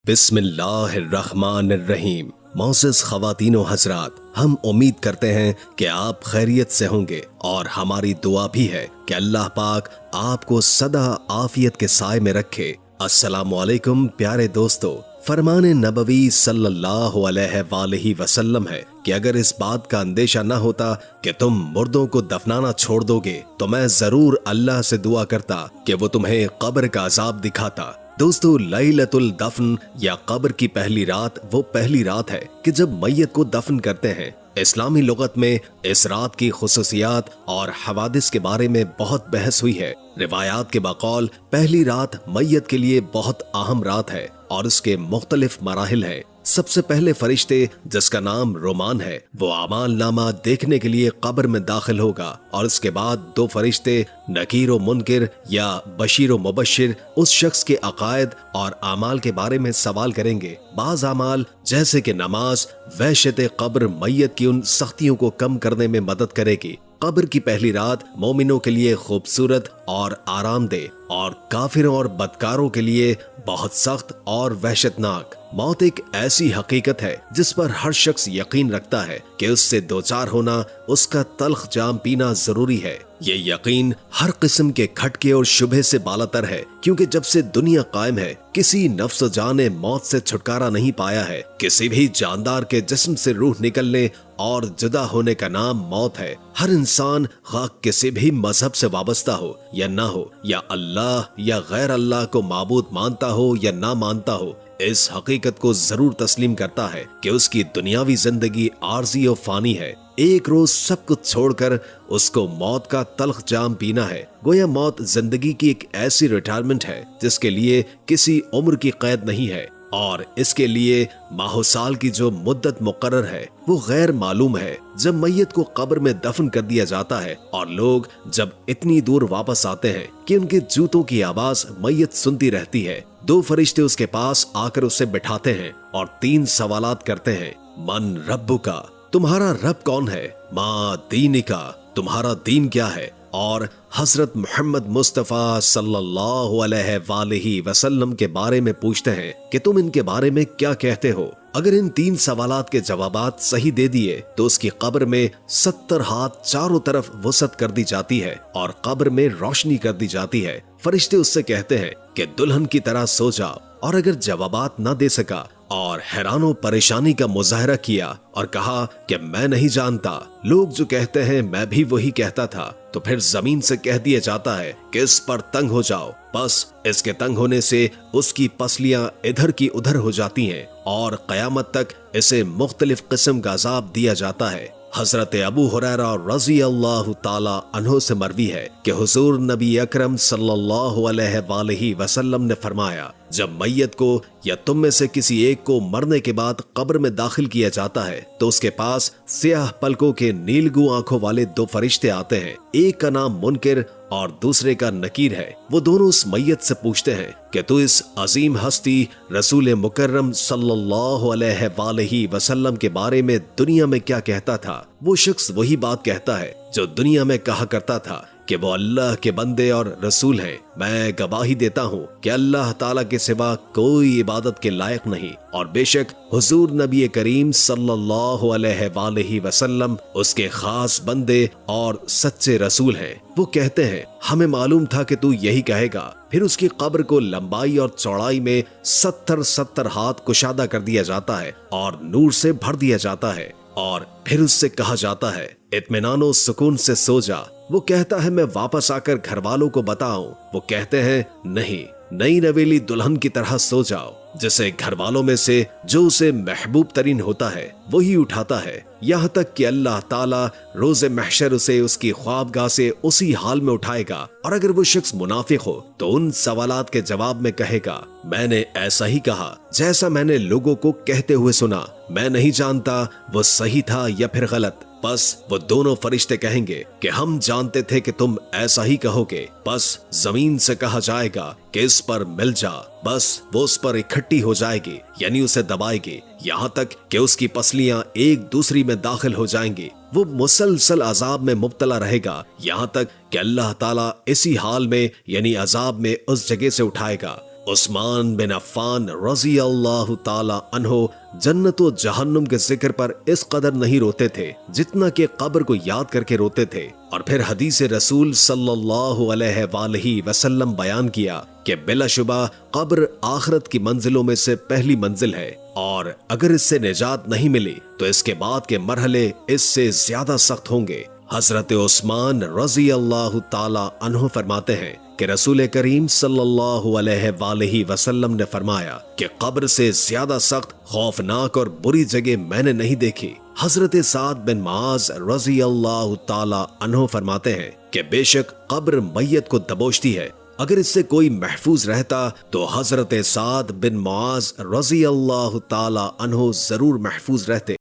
बिस्मिल्लाह अर्रहमान अर्रहीम। मोअज़्ज़ज़ ख़वातीन व हज़रात, हम उम्मीद करते हैं कि आप खैरियत से होंगे और हमारी दुआ भी है कि अल्लाह पाक आपको सदा आफियत के साए में रखे। अस्सलामु अलैकुम प्यारे दोस्तों, फरमान नबवी सल्लल्लाहु अलैहि वसल्लम है कि अगर इस बात का अंदेशा न होता कि तुम मुर्दों को दफनाना छोड़ दोगे तो मैं जरूर अल्लाह से दुआ करता कि वो तुम्हें कब्र का अजाब दिखाता। दोस्तों, लैलतुल दफन या कब्र की पहली रात वो पहली रात है कि जब मैयत को दफन करते हैं। इस्लामी लुगत में इस रात की खुसूसियात और हवादिस के बारे में बहुत बहस हुई है। रिवायात के बकौल पहली रात मैयत के लिए बहुत अहम रात है और उसके मुख्तलिफ मराहिल हैं। सबसे पहले फरिश्ते, जिसका नाम रोमान है, वो आमाल नामा देखने के लिए कब्र में दाखिल होगा और उसके बाद दो फरिश्ते नकीर व मुनकिर या बशीर व मुबशिर उस शख्स के अकायद और आमाल के बारे में सवाल करेंगे। बाज आमाल जैसे कि नमाज, वहशत कब्र मैयत की उन सख्तियों को कम करने में मदद करेगी। कब्र की पहली रात मोमिनों के लिए खूबसूरत और आरामदेह और काफिरों और बदकारों के लिए बहुत सख्त और वहशतनाक। मौत एक ऐसी हकीकत है जिस पर हर शख्स यकीन रखता है कि उससे दो चार होना, उसका तल्ख जाम पीना जरूरी है। ये यकीन हर किस्म के खटके और शुबहे से बालातर है, क्योंकि जब से दुनिया कायम है किसी नफ्स जान ने मौत से छुटकारा नहीं पाया है। किसी भी जानदार के जिस्म से रूह निकलने और जुदा होने का नाम मौत है। हर इंसान खा किसी भी मजहब से वाबस्ता हो या ना हो, या अल्लाह या गैर अल्लाह को माबूद मानता हो या ना मानता हो, इस हकीकत को जरूर तस्लीम करता है कि उसकी दुनियावी जिंदगी आर्जी और फानी है। एक रोज सब कुछ छोड़कर उसको मौत का तल्ख जाम पीना है। गोया मौत जिंदगी की एक ऐसी रिटायरमेंट है जिसके लिए किसी उम्र की कैद नहीं है और इसके लिए माहो साल की जो मुद्दत मुकर्रर है वो गैर मालूम है। जब मैयत को कब्र में दफन कर दिया जाता है और लोग जब इतनी दूर वापस आते हैं कि उनके जूतों की आवाज मैयत सुनती रहती है, दो फरिश्ते उसके पास आकर उसे बिठाते हैं और तीन सवालात करते हैं। मन रब्बुका, तुम्हारा रब कौन है? मा दीनिका, तुम्हारा दीन क्या है? और हजरत मोहम्मद मुस्तफ़ा सल्लल्लाहु अलैहि वसल्लम के बारे में पूछते हैं कि तुम इनके बारे में क्या कहते हो। अगर इन तीन सवालात के जवाबात सही दे दिए तो उसकी कब्र में 70 हाथ चारों तरफ वसअत कर दी जाती है और कब्र में रोशनी कर दी जाती है। फरिश्ते उससे कहते हैं कि दुल्हन की तरह सो जाओ। और अगर जवाबात न दे सका और हैरानो परेशानी का मुजाहरा किया और कहा कि मैं नहीं जानता, लोग जो कहते हैं मैं भी वही कहता था, तो फिर जमीन से कह दिया जाता है कि इस पर तंग हो जाओ। बस इसके तंग होने से उसकी पसलियां इधर की उधर हो जाती हैं और कयामत तक इसे मुख्तलिफ किस्म का अजाब दिया जाता है। हजरत अबू हुरैरा रज़ी अल्लाह ताला अन्हु से मरवी है कि हुजूर नबी अकरम सल्लल्लाहु अलैहि वसल्लम ने फरमाया, जब मैयत को या तुम में से किसी एक को मरने के बाद कब्र में दाखिल किया जाता है तो उसके पास स्याह पलकों के नीलगू आंखों वाले दो फरिश्ते आते हैं। एक का नाम मुनकिर और दूसरे का नकीर है। वो दोनों उस मैयत से पूछते हैं कि तू इस अजीम हस्ती रसूल मुकर्रम सल्लल्लाहु अलैहि वसल्लम के बारे में दुनिया में क्या कहता था? वो शख्स वही बात कहता है जो दुनिया में कहा करता था कि वो अल्लाह के बंदे और रसूल हैं। मैं गवाही देता हूँ कि अल्लाह ताला के सिवा कोई इबादत के लायक नहीं और बेशक हुजूर नबी करीम सल्लल्लाहु अलैहि वसल्लम उसके खास बंदे और सच्चे रसूल हैं। वो कहते हैं, हमें मालूम था कि तू यही कहेगा। फिर उसकी कब्र को लंबाई और चौड़ाई में 70 हाथ कुशादा कर दिया जाता है और नूर से भर दिया जाता है और फिर उससे कहा जाता है, इत्मीनानो सुकून से सो जा। वो कहता है, मैं वापस आकर घर वालों को बताऊं? वो कहते हैं, नहीं, नई नवेली दुल्हन की तरह सो जाओ, जिसे घर वालों में से जो उसे महबूब तरीन होता है वही उठाता है, यहाँ तक कि अल्लाह ताला रोज़े महशर उसे उसकी ख्वाबगाह से उसी हाल में उठाएगा। और अगर वो शख्स मुनाफिक हो तो उन सवालात के जवाब में कहेगा, मैंने ऐसा ही कहा जैसा मैंने लोगों को कहते हुए सुना, मैं नहीं जानता वो सही था या फिर गलत। बस वो दोनों फरिश्ते कहेंगे कि हम जानते थे कि तुम ऐसा ही कहोगे। बस जमीन से कहा जाएगा कि इस पर मिल जा। बस वो उस पर इकट्ठी हो जाएगी, यानी उसे दबाएगी, यहाँ तक कि उसकी पसलियां एक दूसरी में दाखिल हो जाएंगी। वो मुसलसल अजाब में मुब्तला रहेगा, यहाँ तक कि अल्लाह ताला इसी हाल में यानी अजाब में उस जगह से उठाएगा عثمان بن عفان رضی اللہ تعالی عنہ جنت و جہنم کے ذکر پر اس قدر نہیں روتے تھے جتنا کہ قبر کو یاد کر کے روتے تھے۔ اور پھر حدیث رسول صلی اللہ علیہ وآلہ وسلم بیان کیا کہ بلا شبہ قبر آخرت کی منزلوں میں سے پہلی منزل ہے، اور اگر اس سے نجات نہیں ملی تو اس کے بعد کے مرحلے اس سے زیادہ سخت ہوں گے۔ حضرت عثمان رضی اللہ تعالی عنہ فرماتے ہیں کہ رسول کریم صلی اللہ علیہ وآلہ وسلم نے فرمایا کہ قبر سے زیادہ سخت، خوفناک اور بری جگہ میں نے نہیں دیکھی۔ حضرت سعد بن معاذ رضی اللہ تعالی عنہ فرماتے ہیں کہ بے شک قبر میت کو دبوچتی ہے، اگر اس سے کوئی محفوظ رہتا تو حضرت سعد بن معاذ رضی اللہ تعالی عنہ ضرور محفوظ رہتے۔